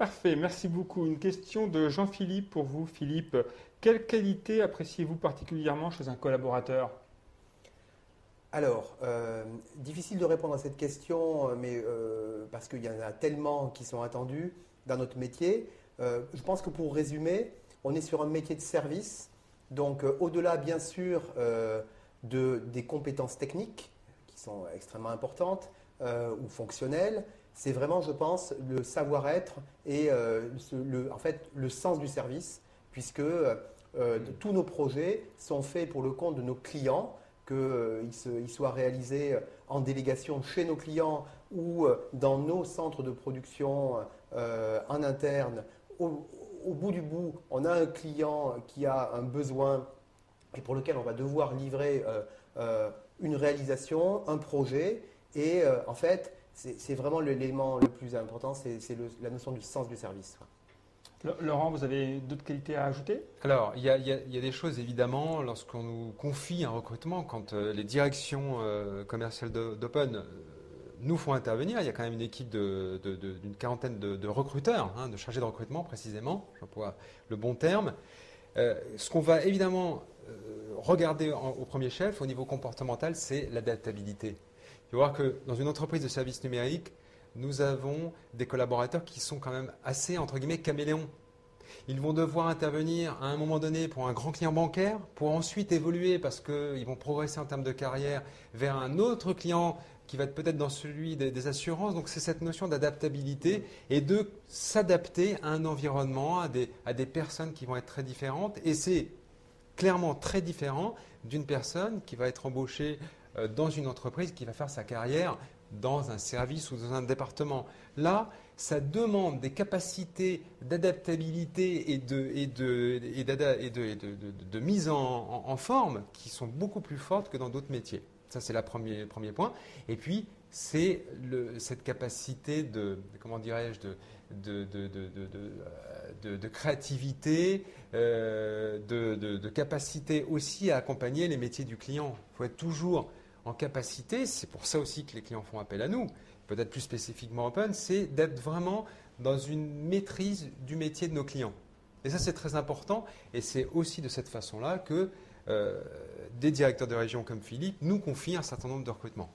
Parfait, merci beaucoup. Une question de Jean-Philippe pour vous, Philippe. Quelle qualité appréciez-vous particulièrement chez un collaborateur? Alors, difficile de répondre à cette question, mais parce qu'il y en a tellement qui sont attendus dans notre métier. Je pense que pour résumer, on est sur un métier de service. Donc, au-delà, bien sûr, des compétences techniques qui sont extrêmement importantes ou fonctionnelles, c'est vraiment, je pense, le savoir-être et en fait, le sens du service, puisque tous nos projets sont faits pour le compte de nos clients qu'ils soient réalisés en délégation chez nos clients ou dans nos centres de production en interne. Au bout du bout, on a un client qui a un besoin et pour lequel on va devoir livrer une réalisation, un projet. Et en fait, c'est vraiment l'élément le plus important, c'est la notion du sens du service. Laurent, vous avez d'autres qualités à ajouter? Alors, il y a des choses évidemment lorsqu'on nous confie un recrutement, quand les directions commerciales d'Open nous font intervenir, il y a quand même une équipe d'une quarantaine de recruteurs, de chargés de recrutement précisément, j'emploie le bon terme. Ce qu'on va évidemment regarder au premier chef au niveau comportemental, c'est l'adaptabilité. Il faut voir que dans une entreprise de services numériques, nous avons des collaborateurs qui sont quand même assez, entre guillemets, caméléons. Ils vont devoir intervenir à un moment donné pour un grand client bancaire, pour ensuite évoluer parce qu'ils vont progresser en termes de carrière vers un autre client qui va être peut-être dans celui des assurances. Donc c'est cette notion d'adaptabilité et de s'adapter à un environnement, à des personnes qui vont être très différentes. Et c'est clairement très différent d'une personne qui va être embauchée dans une entreprise qui va faire sa carrière dans un service ou dans un département. Là, ça demande des capacités d'adaptabilité et de mise en forme qui sont beaucoup plus fortes que dans d'autres métiers. Ça, c'est le premier point. Et puis, c'est cette capacité comment dirais-je, de créativité, de capacité aussi à accompagner les métiers du client. Il faut être toujours en capacité, c'est pour ça aussi que les clients font appel à nous, peut-être plus spécifiquement Open, c'est d'être vraiment dans une maîtrise du métier de nos clients. Et ça, c'est très important et c'est aussi de cette façon-là que des directeurs de région comme Philippe nous confient un certain nombre de recrutements.